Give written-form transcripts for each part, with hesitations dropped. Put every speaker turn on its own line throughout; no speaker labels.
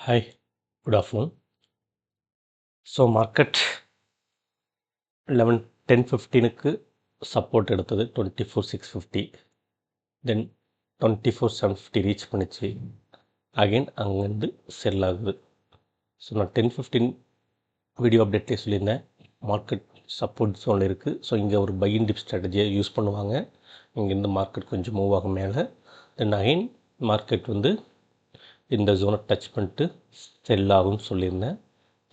Hi, good afternoon. So market 10:15க்கு support எடுத்தது 24,650, தென் 24,750 reach பண்ணிச்சு. அகைன் அங்கேருந்து செல் ஆகுது. ஸோ நான் 10:15 வீடியோ அப்டேட்லேயே சொல்லியிருந்தேன், மார்க்கெட் சப்போர்ட் ஜோனில் இருக்குது. ஸோ இங்கே ஒரு பை அண்ட் டிப் ஸ்ட்ராட்டஜியை யூஸ் பண்ணுவாங்க. இங்கேருந்து மார்க்கெட் கொஞ்சம் மூவ் ஆகும் மேலே. தென் அகைன் மார்க்கெட் இந்த ஜோனை டச் பண்ணிட்டு செல் ஆகும்னு சொல்லியிருந்தேன்.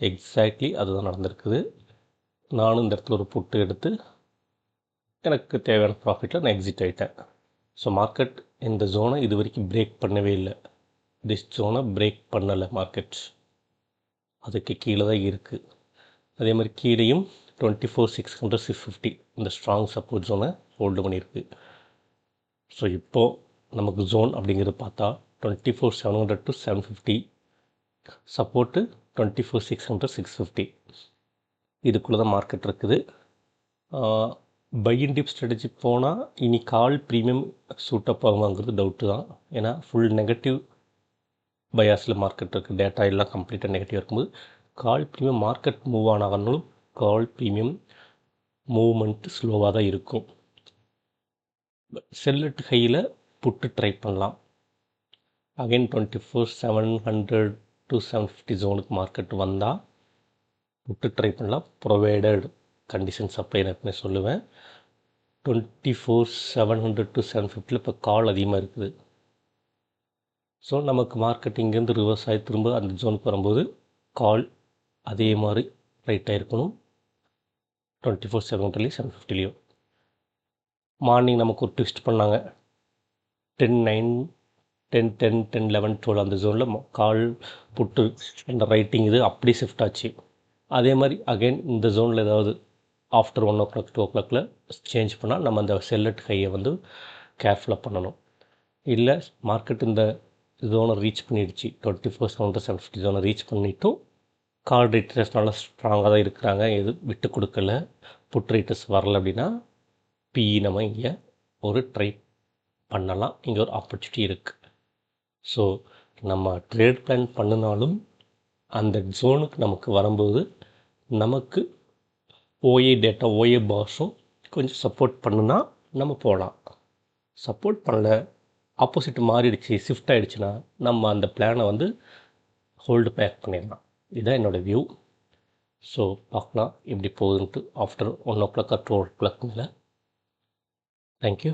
எக்ஸாக்ட்லி அதுதான் நடந்திருக்குது. நானும் இந்த இடத்துல ஒரு புட்டு எடுத்து எனக்கு தேவையான ப்ராஃபிட்டில் நான் எக்ஸிட் ஆகிட்டேன். ஸோ மார்க்கெட் இந்த ஜோனை இது வரைக்கும் பிரேக் பண்ணவே இல்லை. திஸ் ஜோனை பிரேக் பண்ணலை மார்க்கெட், அதுக்கு கீழே தான் இருக்குது. அதே மாதிரி கீழேயும் 24,600 650 இந்த ஸ்ட்ராங் சப்போர்ட் ஜோனை ஹோல்டு பண்ணியிருக்கு. ஸோ இப்போது நமக்கு ஜோன் அப்படிங்கிறது பார்த்தா 24,700 to 750, சப்போர்ட்டு 24,600 650, இதுக்குள்ளே தான் மார்க்கெட் இருக்குது. பை அண்ட் டிப் ஸ்ட்ராட்டஜி போனால் இனி கால் ப்ரீமியம் சூட்டப் ஆகுமாங்கிறது டவுட்டு தான். ஏன்னா ஃபுல் நெகட்டிவ் பயாஸில் மார்க்கெட் இருக்குது. டேட்டா எல்லாம் கம்ப்ளீட்டாக நெகட்டிவாக இருக்கும்போது கால் ப்ரீமியம் மார்க்கெட் மூவ் ஆனாலும் கால் ப்ரீமியம் மூவ்மெண்ட்டு ஸ்லோவாக தான் இருக்கும். செல்லட் ஹையில் புட்டு ட்ரை பண்ணலாம். அகைன் 24,700 to 750 ஜோனுக்கு மார்க்கெட் வந்தால் புட்டு ட்ரை பண்ணலாம். ப்ரொவைடட் கண்டிஷன்ஸ் அப்ளை நான் சொல்லுவேன். 24,700 to 750 இப்போ கால் அதிகமாக இருக்குது. ஸோ நமக்கு மார்க்கெட் இங்கேருந்து ரிவர்ஸ் ஆகி திரும்ப அந்த ஜோனுக்கு வரும்போது கால் அதே மாதிரி ரைட்டாக இருக்கணும். 24,700 750 மார்னிங் நமக்கு ஒரு ட்விஸ்ட் பண்ணாங்க. 10:09 10 10 10 11 12 அந்த ஜோனில் கால் புட்டு அந்த ரைட்டிங் இது அப்படி ஷிஃப்ட் ஆச்சு. அதே மாதிரி அகைன் இந்த ஜோனில் ஏதாவது ஆஃப்டர் 1 o'clock 2 o'clockல சேஞ்ச் பண்ணால் நம்ம அந்த செல்லட் ஹையை கேர்ஃபுல்லாக பண்ணணும். இல்லை மார்க்கெட் இந்த ஜோனை ரீச் பண்ணிடுச்சு, 24,700 750 ஜோனை ரீச் பண்ணிட்டும் கால் ரைட்டர்ஸ் நல்லா ஸ்ட்ராங்காக தான் இருக்கிறாங்க, எதுவும் விட்டு கொடுக்கல, புட் ரைட்டர்ஸ் வரல அப்படின்னா பிஇ நம்ம இங்கே ஒரு ட்ரை பண்ணலாம். இங்கே ஒரு ஆப்பர்ச்சுனிட்டி இருக்குது. ஸோ நம்ம ட்ரேட் பிளான் பண்ணினாலும் அந்த ஜோனுக்கு நமக்கு வரும்போது நமக்கு ஓஏ டேட்டா ஓஏ பாஸும் கொஞ்சம் சப்போர்ட் பண்ணுனா நம்ம போகலாம். சப்போர்ட் பண்ணல, ஆப்போசிட் மாறிடுச்சு, ஷிஃப்ட் ஆகிடுச்சுன்னா நம்ம அந்த பிளானை ஹோல்டு பேக் பண்ணிடலாம். இதுதான் என்னோடய வியூ. ஸோ பார்க்கலாம் எப்படி போகுதுன்ட்டு after 1 o'clock or 2 o'clock. Thank you.